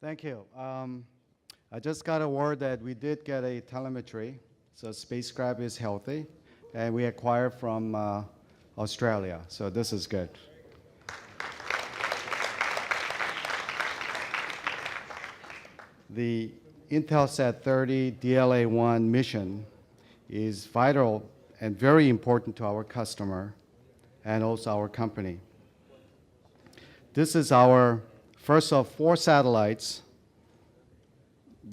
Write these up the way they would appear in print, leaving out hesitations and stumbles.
Thank you. I just got a word that we did get a telemetry, so spacecraft is healthy, and we acquired from Australia, so this is good. The Intelsat 30 DLA-1 mission is vital and very important to our customer and also our company. This is our first of 4 satellites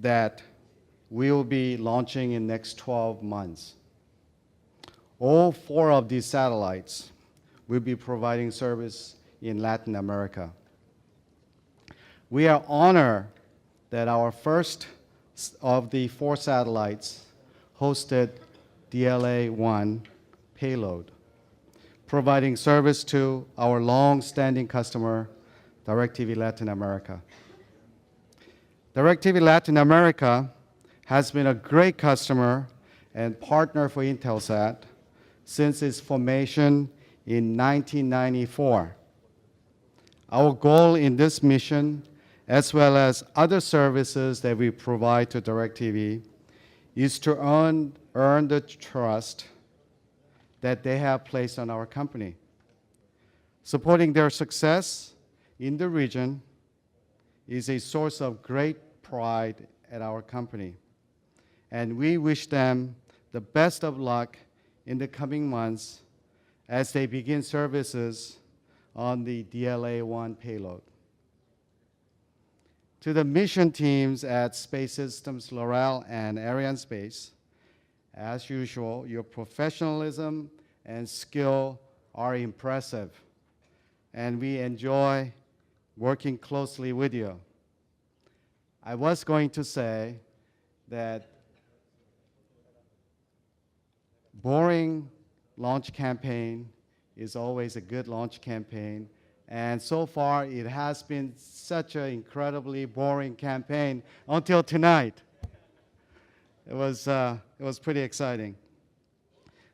that we will be launching in next 12 months. All 4 of these satellites will be providing service in Latin America. We are honored that our first of the 4 satellites hosted DLA-1 payload, providing service to our long-standing customer, DirecTV Latin America. DirecTV Latin America has been a great customer and partner for Intelsat since its formation in 1994. Our goal in this mission, as well as other services that we provide to DirecTV, is to earn the trust that they have placed on our company. Supporting their success in the region is a source of great pride at our company. And we wish them the best of luck in the coming months as they begin services on the DLA-1 payload. To the mission teams at Space Systems Loral and Arianespace, as usual, your professionalism and skill are impressive, and we enjoy working closely with you. I was going to say that boring launch campaign is always a good launch campaign, and so far it has been such an incredibly boring campaign until tonight. It was pretty exciting.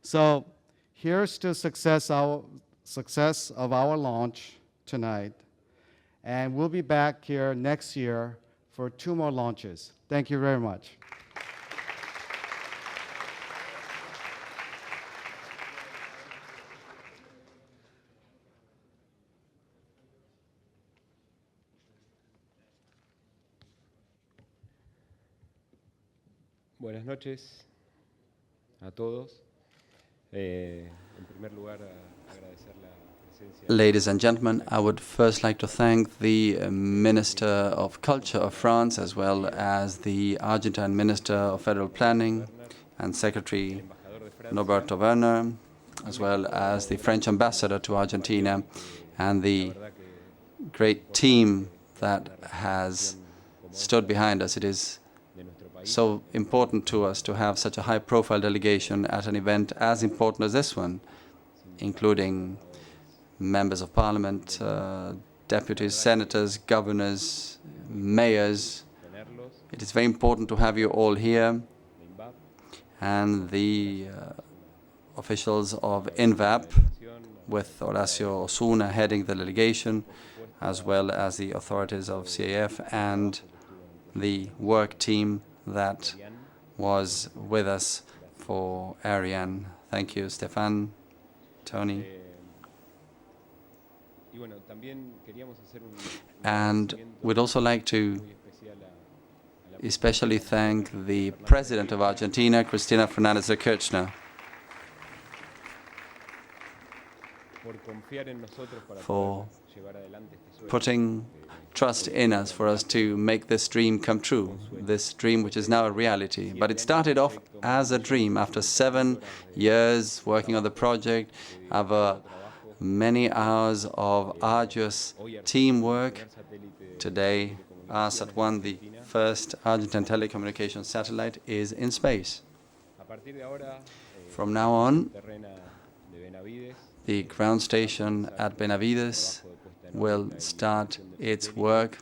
So here's to success of our launch tonight, and we'll be back here next year for 2 more launches. Thank you very much. Buenas noches a todos. En primer lugar, agradecer la presencia. Ladies and gentlemen, I would first like to thank the Minister of Culture of France, as well as the Argentine Minister of Federal Planning and Secretary Norberto Werner, as well as the French Ambassador to Argentina, and the great team that has stood behind us. It is so important to us to have such a high-profile delegation at an event as important as this one, including members of parliament, deputies, senators, governors, mayors. It is very important to have you all here, and the officials of INVAP, with Horacio Osuna heading the delegation, as well as the authorities of CAF and the work team that was with us for Ariane. Thank you, Stefan, Tony. And we'd also like to especially thank the President of Argentina, Cristina Fernández de Kirchner, for putting trust in us for us to make this dream come true, this dream which is now a reality. But it started off as a dream after 7 years working on the project, over many hours of arduous teamwork. Today, ARSAT-1, the first Argentine telecommunications satellite, is in space. From now on, the ground station at Benavides will start its work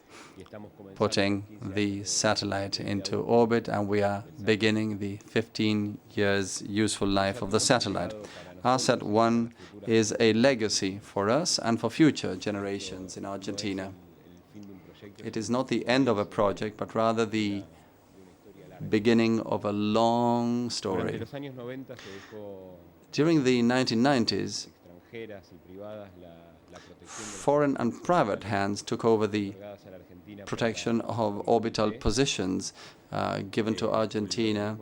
putting the satellite into orbit, and we are beginning the 15 years useful life of the satellite. ARSAT-1 is a legacy for us and for future generations in Argentina. it is not the end of a project, but rather the beginning of a long Durante story. los años 90 se dejó During the 1990s, extranjeras y privadas la protección de foreign and private hands took over the otorgadas a la Argentina protection of orbital positions given to Argentina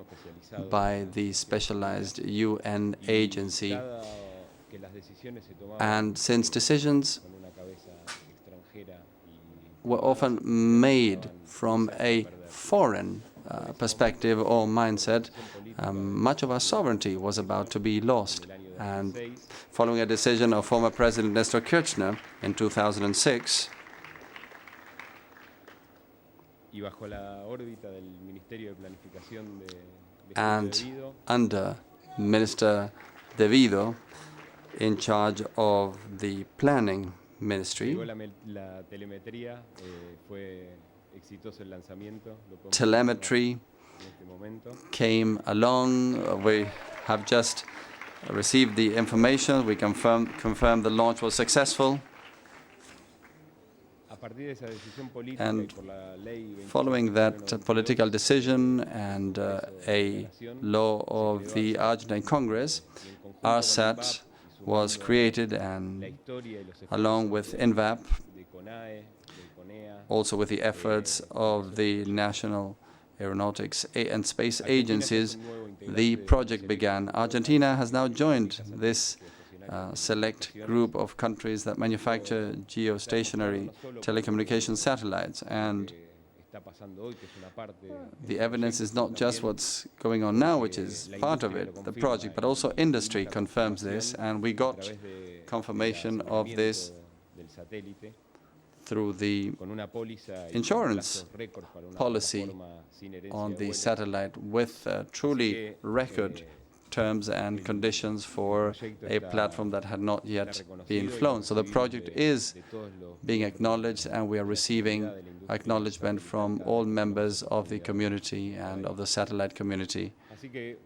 by the specialized UN agency. dado que las decisiones se tomaban And since decisions con una cabeza extranjera y were often made from a foreign perspective or mindset, much of our sovereignty was about to be lost. And following a decision of former President Nestor Kirchner in 2006, y bajo la órbita del Ministerio de Planificación de and Devido, under Minister Devido, in charge of the planning ministry, llegó la telemetría, fue exitoso el lanzamiento, lo confirmo telemetry en este momento. came along. We have just received the information. We confirmed the launch was successful. A partir de esa decisión política And y por la ley 27 following that political decision and a law of creó the Argentine Congress, y en conjunto con ARSAT INVAP, y was sumando created, la and historia y los along esfuerzos with de INVAP, CONAE, del CONEA, also with the efforts of the national aeronautics and space agencies, the project began. Argentina has now joined this select group of countries that manufacture geostationary telecommunication satellites. And está pasando hoy, que es una parte the evidence is not just what's going on now, which is part of it, the project, but also industry confirms this, and we a got través de confirmation of this del satélite through the con una póliza y insurance plazos récords para una policy plataforma sin herencia on de the vuelo. satellite with truly record terms and conditions for a platform that had not yet been flown. So the project is being acknowledged, and we are receiving acknowledgement from all members of the community and of the satellite community. Así que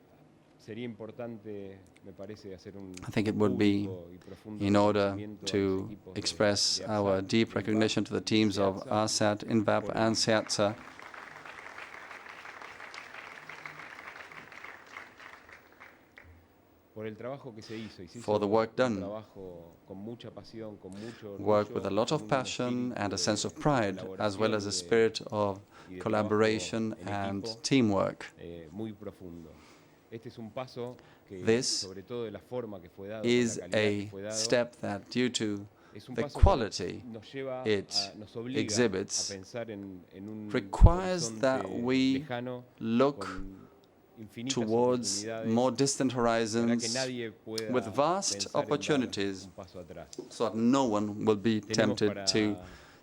sería importante, me parece, hacer un I think it would be, público y profundo in order reconocimiento a los to equipos de express ARSAT, our deep INVAP, recognition to the teams of ARSAT, INVAP, and SEATSA por el trabajo que se hizo. Y se for hizo the work un done. trabajo con mucha pasión, con mucho work orgullo, with a lot con of un passion espíritu and a de sense of pride, as well as a spirit of y de collaboration trabajo en and equipo, teamwork. muy profundo. Este es un paso que, This sobre todo de la forma que fue dado, con is la calidad que a fue dado, step that, due to es un the paso quality que nos lleva it nos obliga exhibits, a pensar en un requires horizonte that we lejano, look con infinitas towards oportunidades, more distant para que horizons nadie pueda with vast pensar en dar opportunities, un paso atrás. so that no one will be Tenemos tempted para- to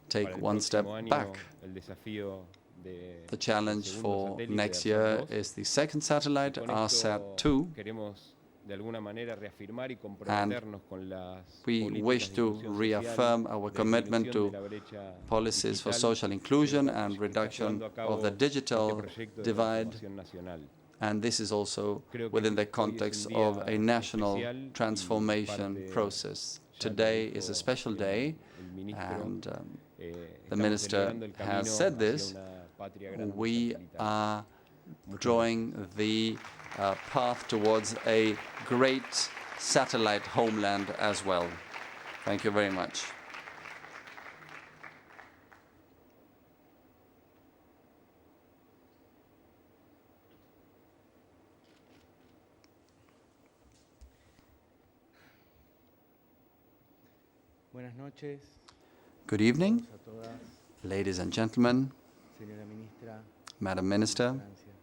take para el one step próximo año back. el desafío de- The del challenge segundo for satélite, next de year ARSAT-2. is the second satellite, Con esto ARSAT-2. queremos de alguna manera reafirmar y comprometernos con las We políticas wish de to inclusión reaffirm social, our de commitment disminución to de la brecha policies for digital, social inclusion que and está reduction llevando a cabo of the digital este proyecto de divide. transformación nacional. And this is also Creo que within the hoy es context un of día a national especial y transformation parte process. ya lo Today dijo is a special day, el ministro, and the estamos minister celebrando el camino has said hacia this. una patria grande We satelital. are drawing the path towards a great satellite homeland as well. Thank you very much. Buenas noches Good evening, a todas, ladies and gentlemen, señora ministra Madam Minister, de Francia,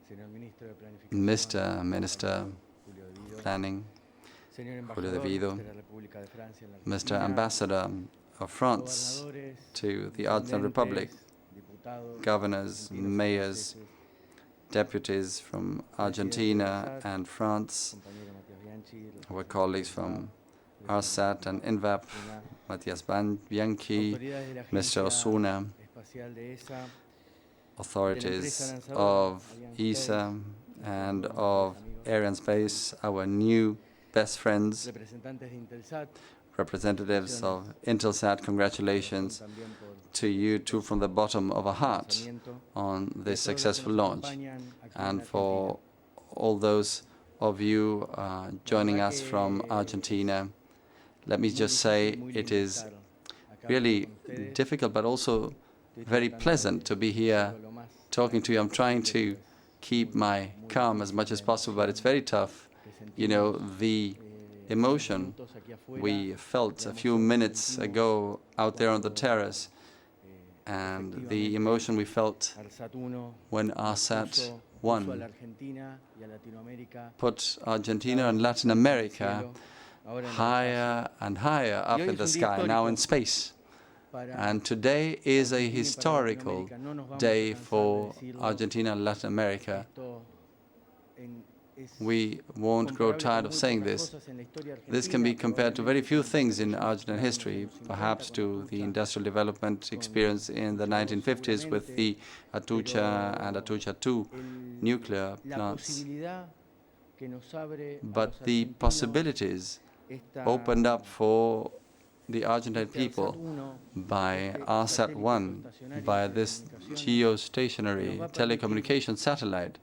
señor ministro de Planificación, Mr. Minister Julio Devido, Planning, señor Julio embajador Devido, de la República de Francia en la Mr. Argentina, Ambassador of France gobernadores, to the Argentine Republic, intendentes, diputados, governors, argentinos y mayors, franceses, deputies from Argentina and France, compañero Matías Bianchi, los our colleagues from ARSAT and INVAP, Osuna, Matthias Bianchi, autoridades de la Mr. Agencia Osuna, Espacial de ESA, authorities of ESA and of Arianespace, our new best friends, representantes de Intelsat, representatives of Intelsat, congratulations to you too from the bottom of our heart on this successful launch. And for all those of you joining us from Argentina, let me just say it is really difficult but also very pleasant to be here talking to you. I'm trying to keep my calm as much as possible, but it's very tough. You know, the emotion we felt a few minutes ago out there on the terrace, and the emotion we felt when Arsat-1 put Argentina and Latin America higher and higher up in the sky, now in space. And today is a historical day for Argentina and Latin America. We won't grow tired of saying this. This can be compared to very few things in Argentine history, perhaps to the industrial development experience in the 1950s with the Atucha and Atucha II nuclear plants. But the possibilities opened up for the Argentine people by Arsat-1, by this geostationary telecommunication satellite,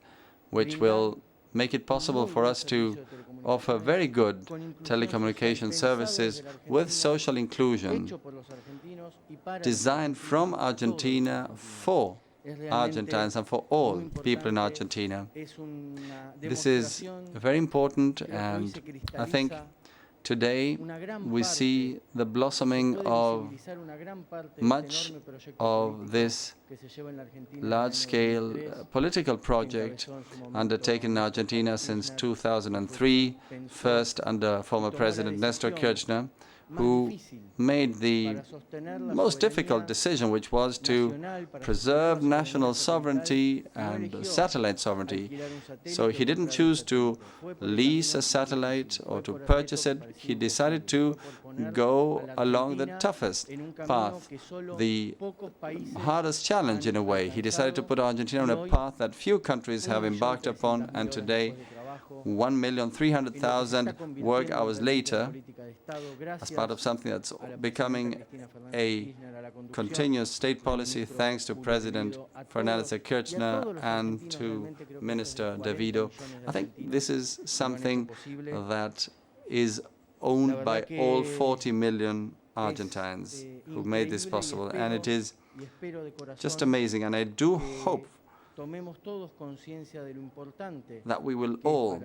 which will make it possible for us to offer very good telecommunication services with social inclusion, designed from Argentina for Argentines and for all people in Argentina. This is very important, and I think today we see the blossoming of much of this large-scale political project undertaken in Argentina since 2003, first under former President Néstor Kirchner, who made the most difficult decision, which was to preserve national sovereignty and satellite sovereignty. So he didn't choose to lease a satellite or to purchase it. He decided to go along the toughest path, the hardest challenge in a way. He decided to put Argentina on a path that few countries have embarked upon, and today 1,300,000 work hours later, as part of something that's becoming a continuous state policy thanks to President Fernandez Kirchner and to Minister Davido. I think this is something that is owned by all 40 million Argentines who made this possible, and it is just amazing. And I do hope that we will all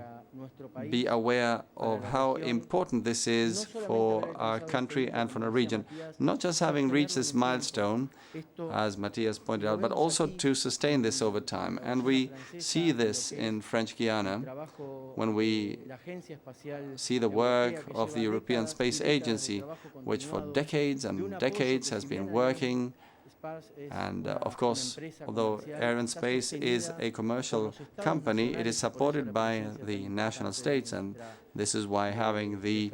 be aware of how important this is for our country and for our region. Not just having reached this milestone, as Matthias pointed out, but also to sustain this over time. And we see this in French Guiana when we see the work of the European Space Agency, which for decades and decades has been working. And of course, although Arianespace is a commercial company, it is supported by the national states, and this is why having the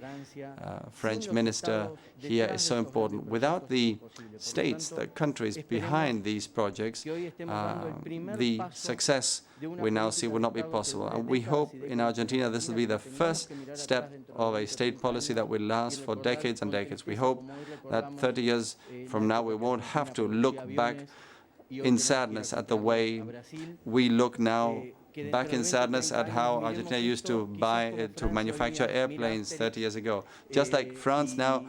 French minister here is so important. Without the states, the countries behind these projects, the success we now see would not be possible. And we hope in Argentina this will be the first step of a state policy that will last for decades and decades. We hope that 30 years from now we won't have to look back in sadness at the way we look now, back in sadness at how Argentina used to manufacture airplanes 30 years ago. Just like France now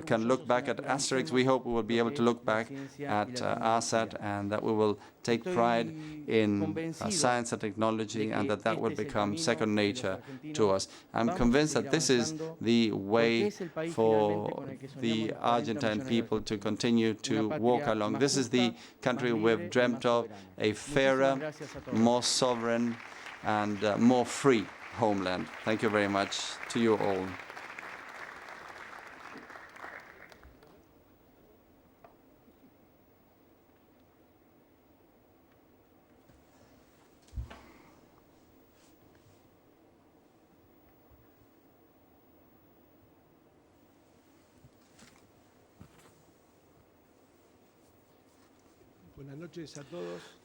can look back at Asterix, we hope we will be able to look back at Arsat, and that we will take pride in science and technology, and that will become second nature to us. I'm convinced that this is the way for the Argentine people to continue to walk along. This is the country we've dreamt of, a fairer, more sovereign, and more free homeland. Thank you very much to you all.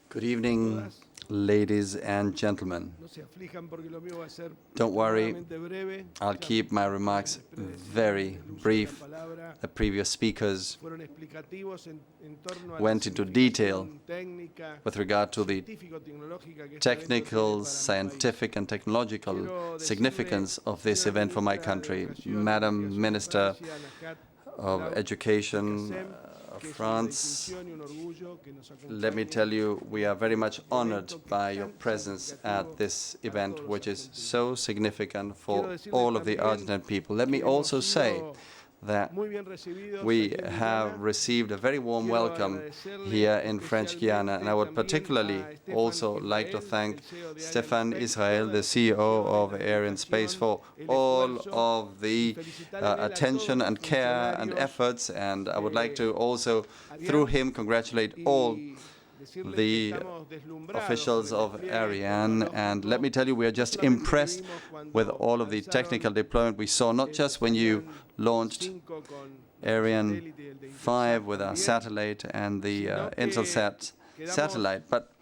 Good evening ladies and gentlemen. No se aflijan porque lo mío va a ser Don't worry, extremadamente breve. I'll keep my remarks very brief. Palabra The previous speakers fueron explicativos en torno a la went into detail significación técnica, with regard to the científico-tecnológica que este evento technical, tiene para mi país. scientific, and technological significance of this event for my country. Madam Minister of Education of France, let me tell you, we are very much honored by your presence at this event, which is so significant for all of the Argentine people. Let me also say that we have received a very warm welcome here in French Guiana, and I would particularly also like to thank Stéphane Israel, the CEO of Arianespace, for all of the attention and care and efforts, and I would like to also, through him, congratulate all the officials of Ariane, and let me tell you, we are just impressed with all of the technical deployment we saw, not just when you launched Ariane 5 with our satellite and the Intelsat satellite, but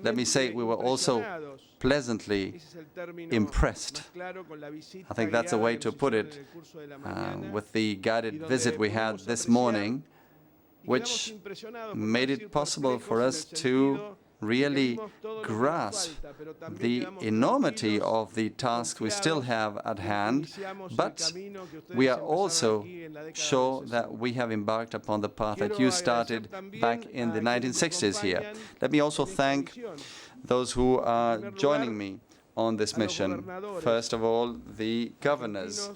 let me say we were also pleasantly impressed. I think that's a way to put it, with the guided visit we had this morning, which made it possible for us to really grasp the enormity of the task we still have at hand, but we are also sure that we have embarked upon the path that you started back in the 1960s here. Let me also thank those who are joining me on this mission. First of all, the governors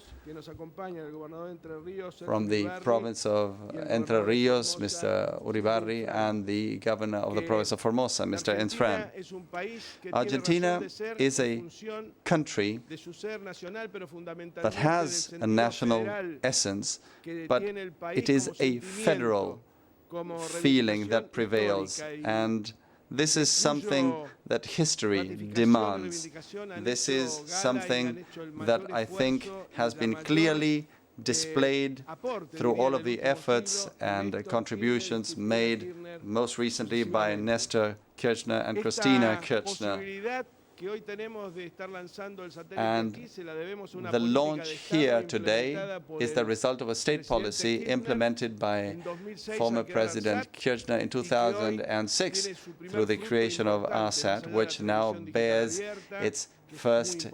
from the province of Entre Rios, Mr. Uribarri, and the governor of the province of Formosa, Mr. Ensfran. Argentina is a country that has a national essence, but it is a federal feeling that prevails, and this is something that history demands. This is something that I think has been clearly displayed through all of the efforts and contributions made most recently by Nestor Kirchner and Christina Kirchner. And the launch here today is the result of a state policy implemented by former President Kirchner in 2006 through the creation of ARSAT, which now bears its first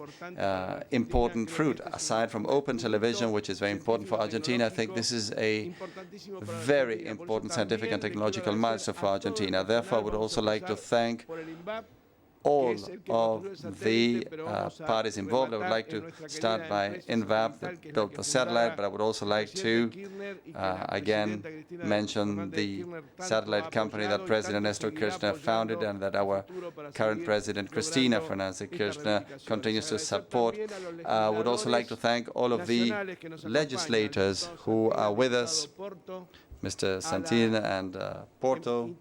important fruit. Aside from open television, which is very important for Argentina, I think this is a very important scientific and technological milestone for Argentina. Therefore, I would also like to thank all of the parties involved. I would like to start by INVAP, that built the satellite, but I would also like to again mention the satellite company that President Nestor Kirchner founded and that our current President Cristina Fernández de Kirchner continues to support. I would also like to thank all of the legislators who are with us, Mr. Santin and Porto,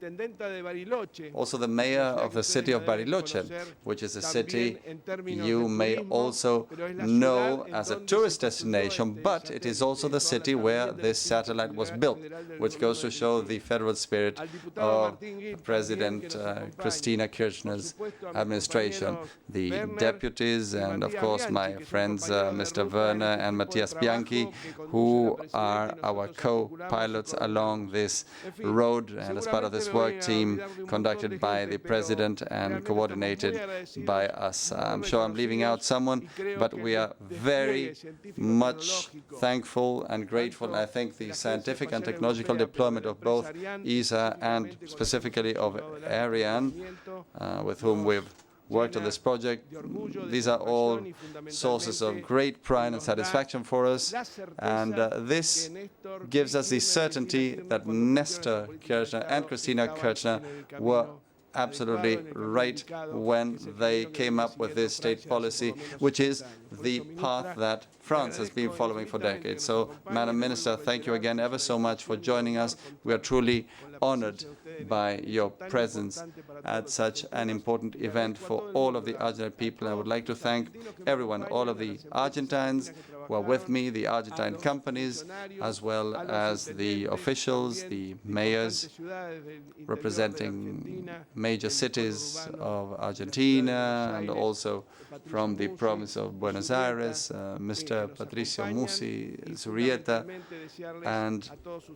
also the mayor of the city of Bariloche, which is a city you may also know as a tourist destination, but it is also the city where this satellite was built, which goes to show the federal spirit of President Cristina Kirchner's administration. The deputies and, of course, my friends Mr. Werner and Matthias Bianchi, who are our co-pilots along this road and as part of this work team conducted by the President and coordinated by us. I'm sure I'm leaving out someone, but we are very much thankful and grateful. I think the scientific and technological deployment of both ESA and specifically of Ariane, with whom we've worked on this project, these are all sources of great pride and satisfaction for us, and this gives us the certainty that Nestor Kirchner and Christina Kirchner were absolutely right when they came up with this state policy, which is the path that France has been following for decades. So, Madam Minister, thank you again ever so much for joining us. We are truly honored by your presence at such an important event for all of the Argentine people. I would like to thank everyone, all of the Argentines who are with me, the Argentine companies, as well as the officials, the mayors representing major cities of Argentina, and also from the province of Buenos Aires, Mr. Patricio Musi Zurieta. And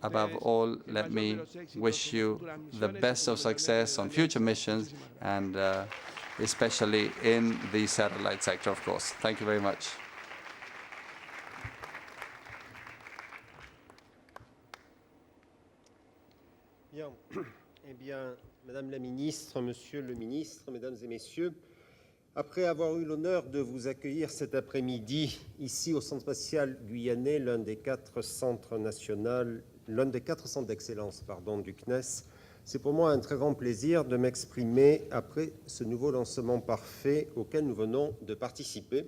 above all, let me wish you the best of success on future missions, and especially in the satellite sector, of course. Thank you very much. Bien. Eh bien, Madame la Ministre, Monsieur le Ministre, Mesdames et Messieurs, après avoir eu l'honneur de vous accueillir cet après-midi ici au Centre spatial guyanais, l'un des quatre centres d'excellence du CNES, c'est pour moi un très grand plaisir de m'exprimer après ce nouveau lancement parfait auquel nous venons de participer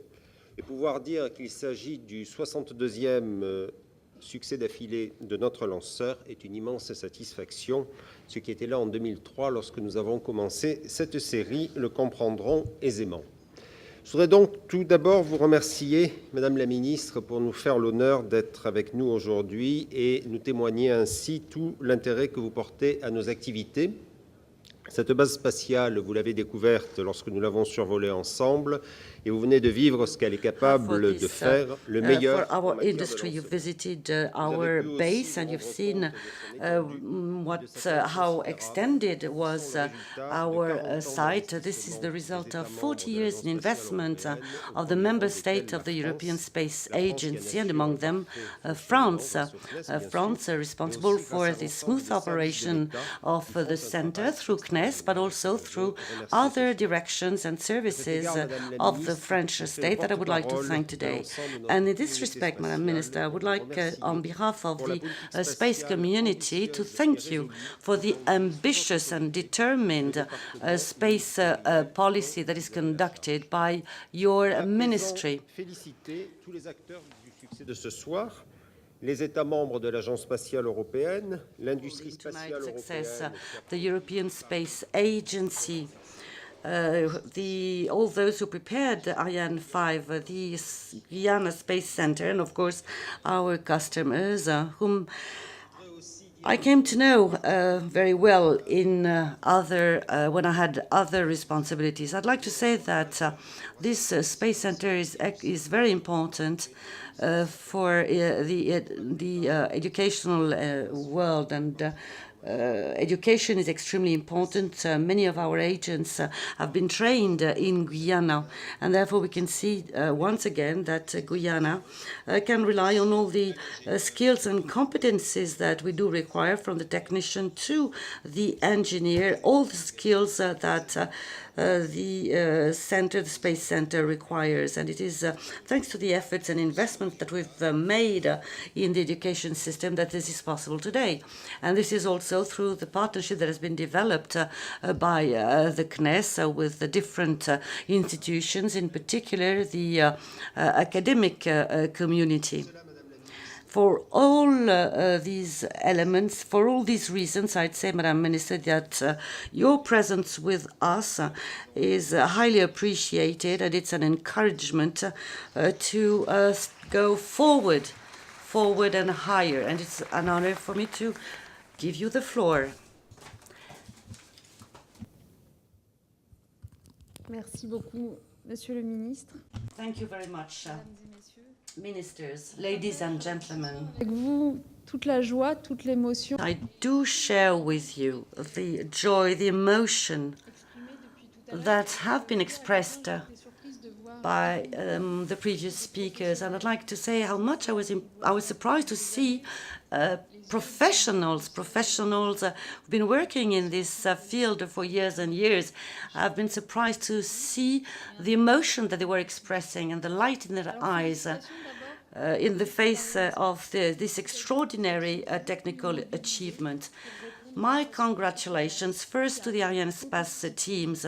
et pouvoir dire qu'il s'agit du 62e succès d'affilée de notre lanceur est une immense satisfaction. Ceux qui étaient là en 2003, lorsque nous avons commencé cette série, le comprendront aisément. Je voudrais donc tout d'abord vous remercier, Madame la Ministre, pour nous faire l'honneur d'être avec nous aujourd'hui et nous témoigner ainsi tout l'intérêt que vous portez à nos activités. Cette base spatiale, vous l'avez découverte lorsque nous l'avons survolée ensemble, et vous venez de vivre ce qu'elle est capable de faire, le meilleur. For our industry, you've visited our base and you've seen how extended was our site. This is the result of 40 years in investment of the member state of the European Space Agency, and among them France. France are responsible for the smooth operation of the center through CNES, but also through other directions and services of the French state that I would like to thank today. And in this respect, Madam Minister, I would like, on behalf of the space community, to thank you for the ambitious and determined space policy that is conducted by your ministry. Les États membres de l'Agence spatiale européenne, l'industrie spatiale européenne, the European Space Agency, all those who prepared the Ariane 5, the Guyana Space Center, and of course our customers, whom I came to know very well in when I had other responsibilities. I'd like to say that this space center is very important for the educational world, and education is extremely important. Many of our agents have been trained in Guyana, and therefore we can see once again that Guyana can rely on all the skills and competencies that we do require, from the technician to the engineer, all the skills that the Space Center requires. And it is thanks to the efforts and investments that we've made in the education system that this is possible today. And this is also through the partnership that has been developed by the CNES with the different institutions, in particular the academic community. For all these elements, for all these reasons, I'd say, Madam Minister, that your presence with us is highly appreciated, and it's an encouragement to go forward and higher. And it's an honor for me to give you the floor. Merci beaucoup, Monsieur le Ministre. Thank you very much. Ministers, ladies and gentlemen, Avec vous, toute la joie, toute l'émotion. I do share with you the joy, the emotion that have been expressed by the previous speakers, and I'd like to say how much I was surprised to see professionals who've been working in this field for years and years. I've been surprised to see the emotion that they were expressing and the light in their eyes in the face of this extraordinary technical achievement. My congratulations first to the Arianespace teams,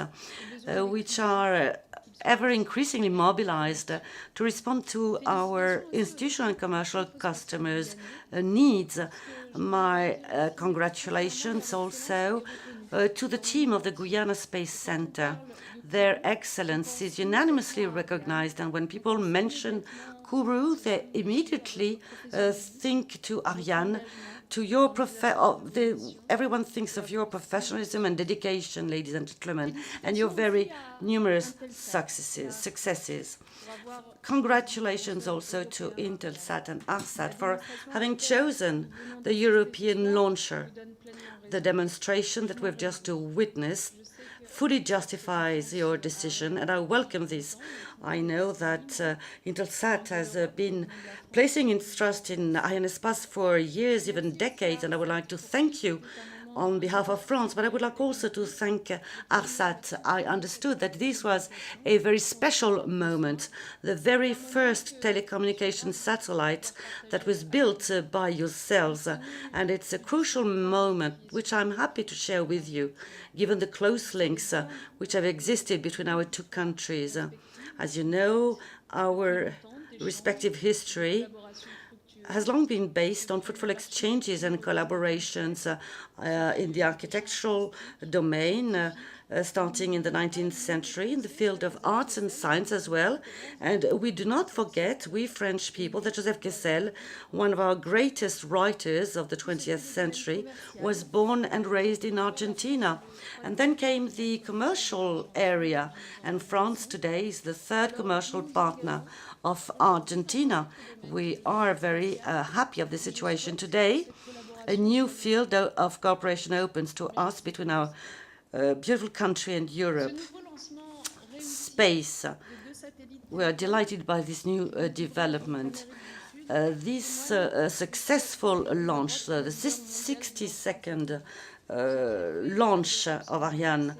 which are ever increasingly mobilized to respond to our institutional and commercial customers' needs. My congratulations also to the team of the Guyana Space Center. Their excellence is unanimously recognized, and when people mention Kourou, they immediately think to Ariane, to your everyone thinks of your professionalism and dedication, ladies and gentlemen, and your very numerous successes. Congratulations also to Intelsat and ARSAT for having chosen the European launcher. The demonstration that we've just witnessed fully justifies your decision, and I welcome this. I know that Intelsat has been placing its trust in Arianespace for years, even decades, and I would like to thank you on behalf of France, but I would like also to thank ARSAT. I understood that this was a very special moment, the very first telecommunications satellite that was built by yourselves, and it's a crucial moment which I'm happy to share with you, given the close links which have existed between our two countries. As you know, our respective history has long been based on fruitful exchanges and collaborations in the architectural domain, starting in the 19th century, in the field of arts and science as well. And we do not forget, we French people, that Joseph Kessel, one of our greatest writers of the 20th century, was born and raised in Argentina. And then came the commercial area, and France today is the third commercial partner of Argentina. We are very happy of the situation today. A new field of cooperation opens to us between our beautiful country and Europe. Space. We are delighted by this new development. This successful launch, the 62nd launch of Ariane,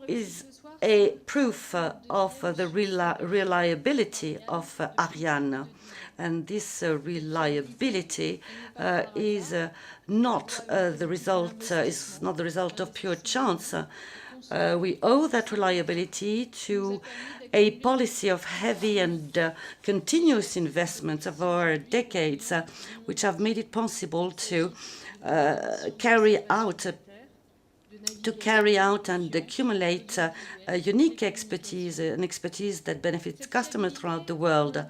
is a proof of the reliability of Ariane. And this reliability is not the result of pure chance. We owe that reliability to a policy of heavy and continuous investments over decades, which have made it possible to carry out and accumulate a unique expertise, an expertise that benefits customers throughout the world.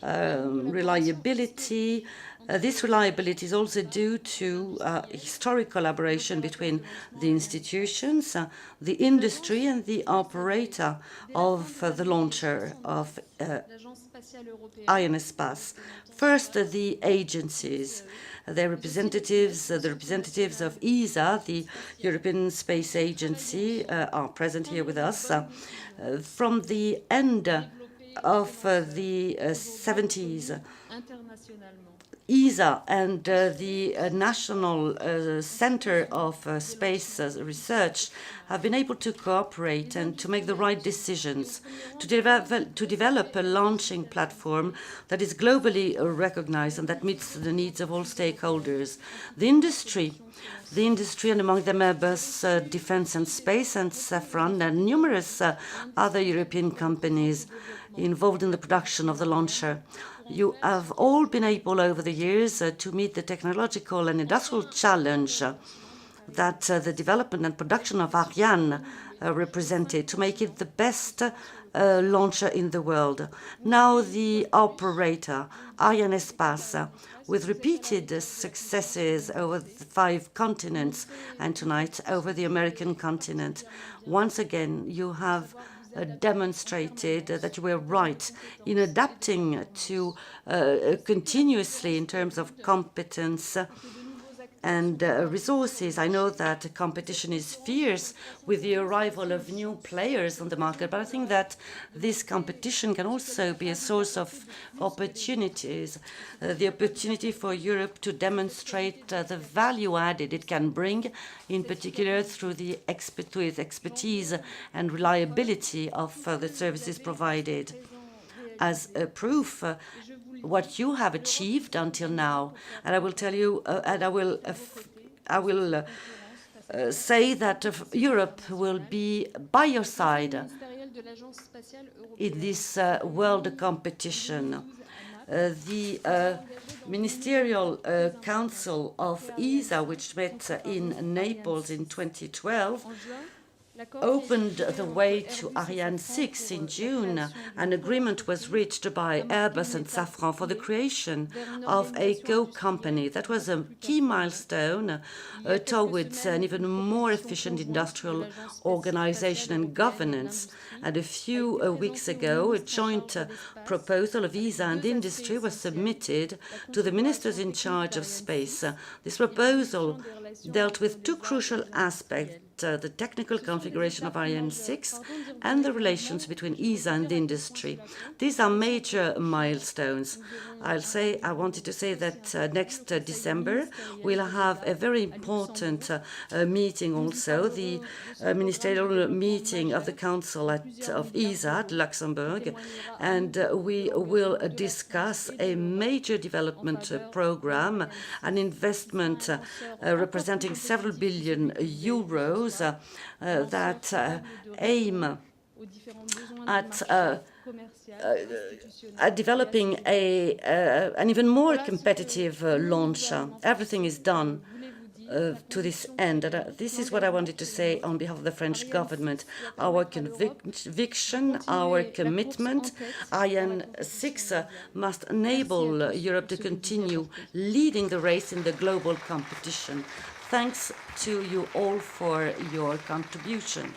Reliability. This reliability is also due to historic collaboration between the institutions, the industry, and the operator of the launcher of Arianespace. First, the agencies. The representatives of ESA, the European Space Agency, are present here with us. From the end of the 70s, ESA and the National Center of Space Research have been able to cooperate and to make the right decisions, to develop a launching platform that is globally recognized and that meets the needs of all stakeholders. The industry, and among them Airbus Defence and Space and Safran and numerous other European companies involved in the production of the launcher. You have all been able over the years to meet the technological and industrial challenge that the development and production of Ariane represented, to make it the best launcher in the world. Now the operator, Arianespace, with repeated successes over the 5 continents and tonight over the American continent. Once again, you have demonstrated that you were right in adapting to continuously in terms of competence and resources. I know that competition is fierce with the arrival of new players on the market, but I think that this competition can also be a source of opportunities, the opportunity for Europe to demonstrate the value added it can bring, in particular through the expertise and reliability of the services provided. As a proof, what you have achieved until now, and I will tell you, and I will say that Europe will be by your side in this world competition. The Ministerial Council of ESA, which met in Naples in 2012, opened the way to Ariane 6 in June. An agreement was reached by Airbus and Safran for the creation of a co-company. That was a key milestone towards an even more efficient industrial organization and governance. And a few weeks ago, a joint proposal of ESA and industry was submitted to the ministers in charge of space. This proposal dealt with two crucial aspects: the technical configuration of Ariane 6 and the relations between ESA and industry. These are major milestones. I wanted to say that next December we'll have a very important meeting also, the ministerial meeting of the Council of ESA at Luxembourg, and we will discuss a major development program, an investment representing several billion euros that aim at developing an even more competitive launch. Everything is done to this end. And, this is what I wanted to say on behalf of the French government. Our conviction, our commitment, Ariane 6 must enable Europe to continue leading the race in the global competition. Thanks to you all for your contribution.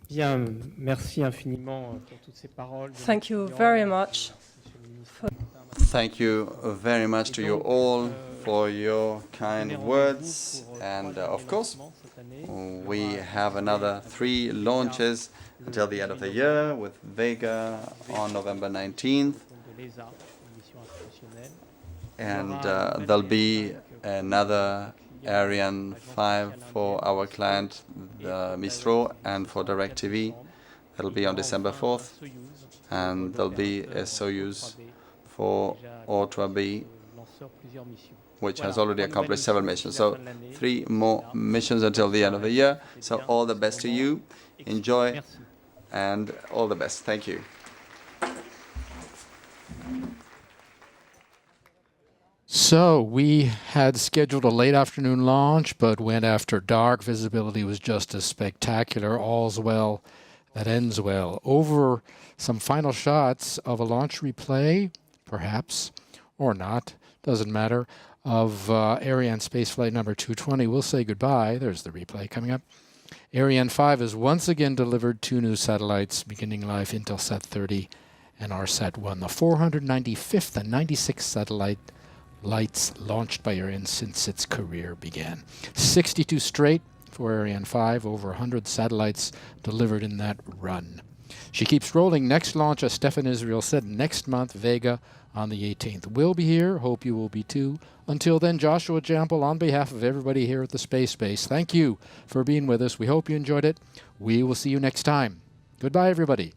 Bien, merci infiniment pour toutes ces paroles. Thank you very much. Thank you very much to you all for your kind words. And of course, we have another 3 launches until the end of the year, with Vega on November 19th. And there'll be another Ariane 5 for our client, Mistral, and for DirecTV. It'll be on December 4th. And there'll be a Soyuz for Ortua-B, which has already accomplished several missions. So 3 more missions until the end of the year. So all the best to you. Enjoy, and all the best. Thank you. So we had scheduled a late afternoon launch, but went after dark. Visibility was just as spectacular. All's well that ends well. Over some final shots of a launch replay, perhaps, or not, doesn't matter, of Arianespace flight number 220. We'll say goodbye. There's the replay coming up. Ariane 5 has once again delivered 2 new satellites, beginning life Intelsat 30 and RSat 1, the 495th and 96th satellite lights launched by Ariane since its career began. 62 straight for Ariane 5, over 100 satellites delivered in that run. She keeps rolling. Next launch, as Stefan Israel said, next month, Vega on the 18th. We'll be here. Hope you will be too. Until then, Joshua Jampel, on behalf of everybody here at the Space Base, thank you for being with us. We hope you enjoyed it. We will see you next time. Goodbye, everybody.